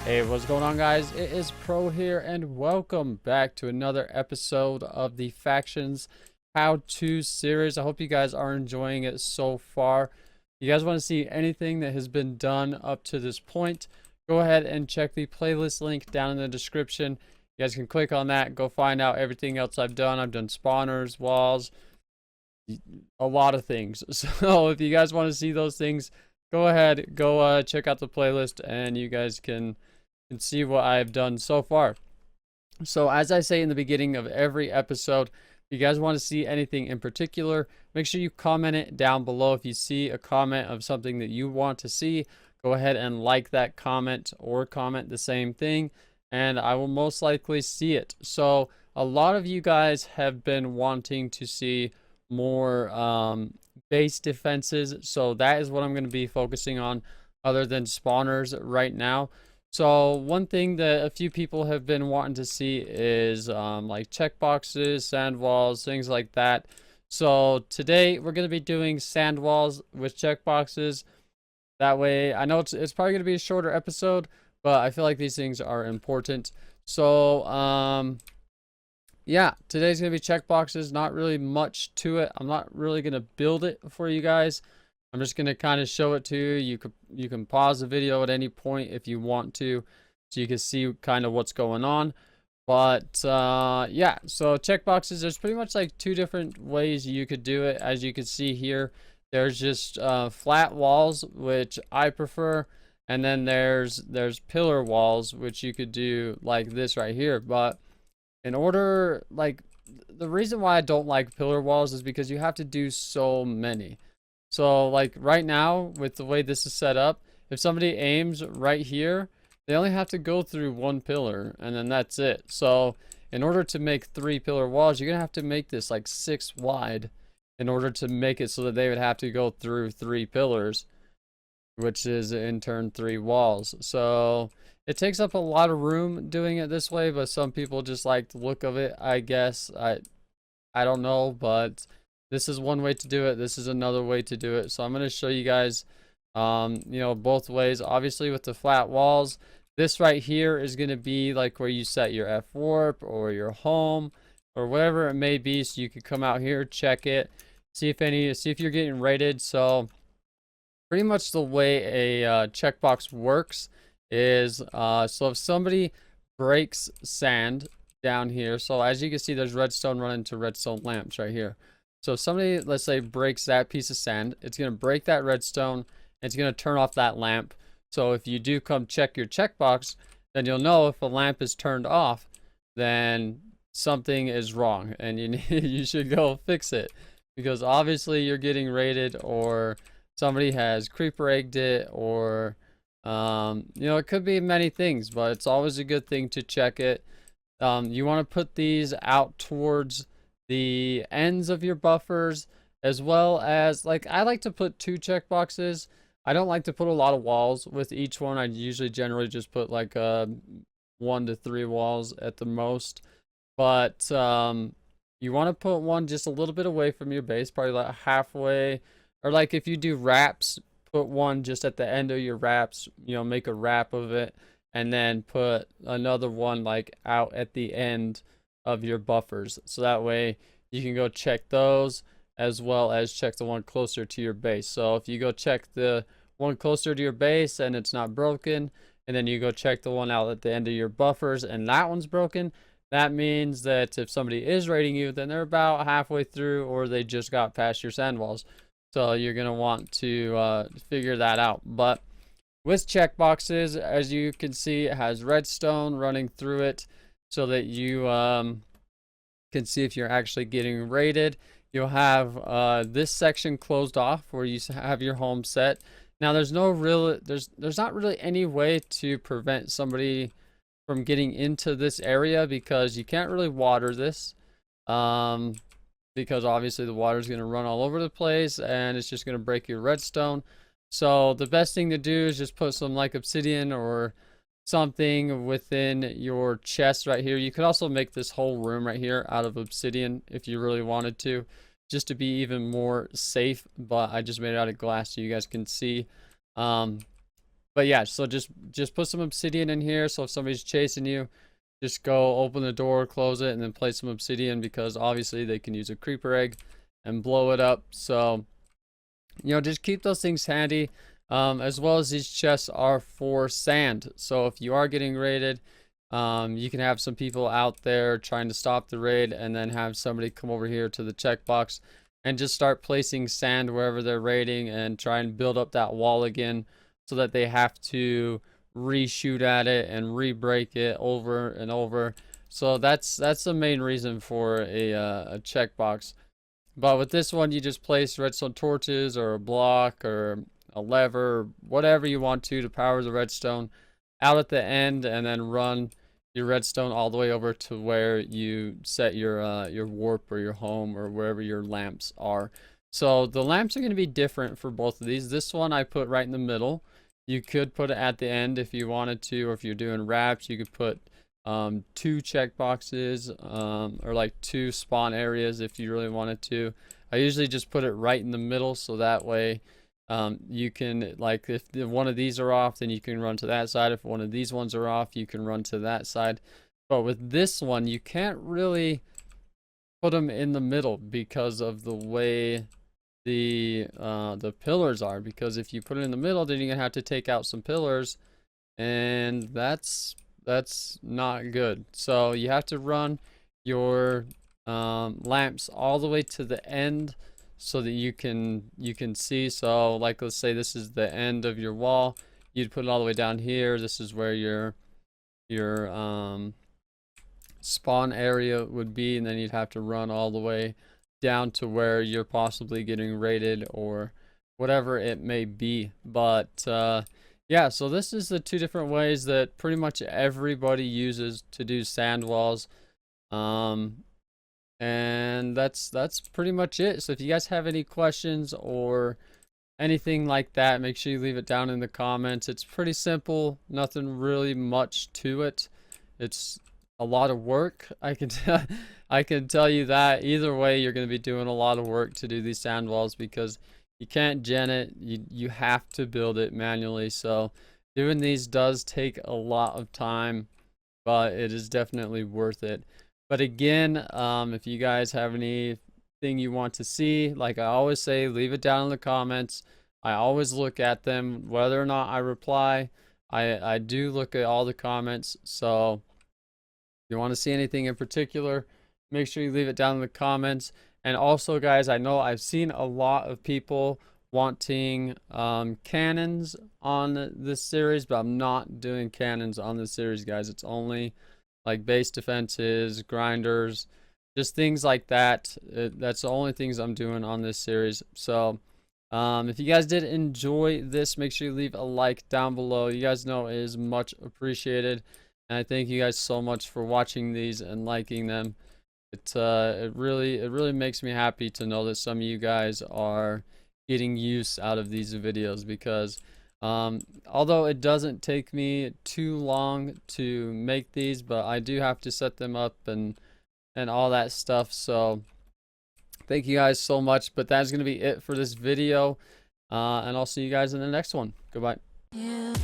Hey, what's going on, guys? It is Pro here, and welcome back to another episode of the Factions How-To series. I hope you guys are enjoying it so far. If you guys want to see anything that has been done up to this point, go ahead and check the playlist link down in the description. You guys can click on that, go find out everything else I've done. I've done spawners, walls, a lot of things. So if you guys want to see those things, go ahead, go check out the playlist, and you guys can see what I've done so far. So as I say in the beginning of every episode, if you guys want to see anything in particular, make sure you comment it down below. If you see a comment of something that you want to see, go ahead and like that comment or comment the same thing, and I will most likely see it. So a lot of you guys have been wanting to see more base defenses, so that is what I'm going to be focusing on other than spawners right now. So one thing that a few people have been wanting to see is like checkboxes, sand walls, things like that. So today we're going to be doing sand walls with checkboxes. That way, I know it's probably going to be a shorter episode, but I feel like these things are important. So yeah, today's going to be checkboxes. Not really much to it. I'm not really going to build it for you guys. I'm just going to kind of show it to you. You can pause the video at any point if you want to, so you can see kind of what's going on. But yeah, so checkboxes, there's pretty much like two different ways you could do it. As you can see here, there's just flat walls, which I prefer, and then there's pillar walls, which you could do like this right here. But in order, like, the reason why I don't like pillar walls is because you have to do so many. So like right now, with the way this is set up, if somebody aims right here, they only have to go through one pillar, and then that's it. So in order to make 3 pillar walls, you're gonna have to make this like 6 wide in order to make it so that they would have to go through 3 pillars, which is in turn 3 walls. So it takes up a lot of room doing it this way, but some people just like the look of it, I guess. I don't know, but this is one way to do it. This is another way to do it. So I'm going to show you guys, you know, both ways. Obviously, with the flat walls, this right here is going to be like where you set your F warp or your home or whatever it may be. So you can come out here, check it, see if you're getting rated. So pretty much the way a checkbox works is, so if somebody breaks sand down here, so as you can see, there's redstone running to redstone lamps right here. So if somebody, let's say, breaks that piece of sand, it's going to break that redstone, and it's going to turn off that lamp. So if you do come check your checkbox, then you'll know if a lamp is turned off, then something is wrong, and you should go fix it. Because obviously you're getting raided, or somebody has creeper egged it, or you know, it could be many things, but it's always a good thing to check it. You want to put these out towards the ends of your buffers, as well as, like, I like to put 2 checkboxes. I don't like to put a lot of walls with each one. I usually generally just put like 1 to 3 walls at the most. But you want to put one just a little bit away from your base, probably like halfway, or like if you do wraps, put one just at the end of your wraps, you know, make a wrap of it, and then put another one like out at the end of your buffers. So that way you can go check those as well as check the one closer to your base. So if you go check the one closer to your base and it's not broken, and then you go check the one out at the end of your buffers and that one's broken, that means that if somebody is raiding you, then they're about halfway through, or they just got past your sand walls. So you're going to want to figure that out. But with checkboxes, as you can see, it has redstone running through it so that you can see if you're actually getting raided. You'll have this section closed off where you have your home set. Now there's not really any way to prevent somebody from getting into this area, because you can't really water this. Because obviously the water is going to run all over the place and it's just going to break your redstone. So the best thing to do is just put some like obsidian or something within your chest right here. You could also make this whole room right here out of obsidian if you really wanted to, just to be even more safe. But I just made it out of glass so you guys can see. But yeah, so just put some obsidian in here, so if somebody's chasing you, just go open the door, close it, and then place some obsidian, because obviously they can use a creeper egg and blow it up. So, you know, just keep those things handy. As well as these chests are for sand. So if you are getting raided, you can have some people out there trying to stop the raid, and then have somebody come over here to the checkbox and just start placing sand wherever they're raiding, and try and build up that wall again, so that they have to reshoot at it and re-break it over and over. So that's the main reason for a checkbox. But with this one, you just place redstone torches or a block or a lever, or whatever you want to power the redstone out at the end, and then run your redstone all the way over to where you set your warp or your home or wherever your lamps are. So the lamps are going to be different for both of these. This one I put right in the middle. You could put it at the end if you wanted to, or if you're doing wraps, you could put 2 checkboxes, or like 2 spawn areas if you really wanted to. I usually just put it right in the middle, so that way you can, like, if one of these are off, then you can run to that side. If one of these ones are off, you can run to that side. But with this one, you can't really put them in the middle because of the way the pillars are. Because if you put it in the middle, then you're gonna have to take out some pillars, and that's not good. So you have to run your lamps all the way to the end, so that you can see. So like, let's say this is the end of your wall, you'd put it all the way down here. This is where your spawn area would be, and then you'd have to run all the way down to where you're possibly getting raided or whatever it may be. But yeah, so this is the 2 different ways that pretty much everybody uses to do sand walls. And that's pretty much it. So if you guys have any questions or anything like that, make sure you leave it down in the comments. It's pretty simple, nothing really much to it. It's a lot of work. I can tell you that. Either way, you're going to be doing a lot of work to do these sand walls, because you can't gen it. You have to build it manually. So doing these does take a lot of time, but it is definitely worth it. But again, if you guys have anything you want to see, like I always say, leave it down in the comments. I always look at them, whether or not I reply. I do look at all the comments. So if you want to see anything in particular, make sure you leave it down in the comments. And also, guys, I know I've seen a lot of people wanting cannons on this series, but I'm not doing cannons on this series, guys. It's only like base defenses, grinders, just things like that. That's the only things I'm doing on this series. So if you guys did enjoy this, make sure you leave a like down below. You guys know it is much appreciated, and I thank you guys so much for watching these and liking them. It really makes me happy to know that some of you guys are getting use out of these videos, because although it doesn't take me too long to make these, but I do have to set them up and all that stuff. So thank you guys so much. But that's going to be it for this video, and I'll see you guys in the next one. Goodbye. Yeah.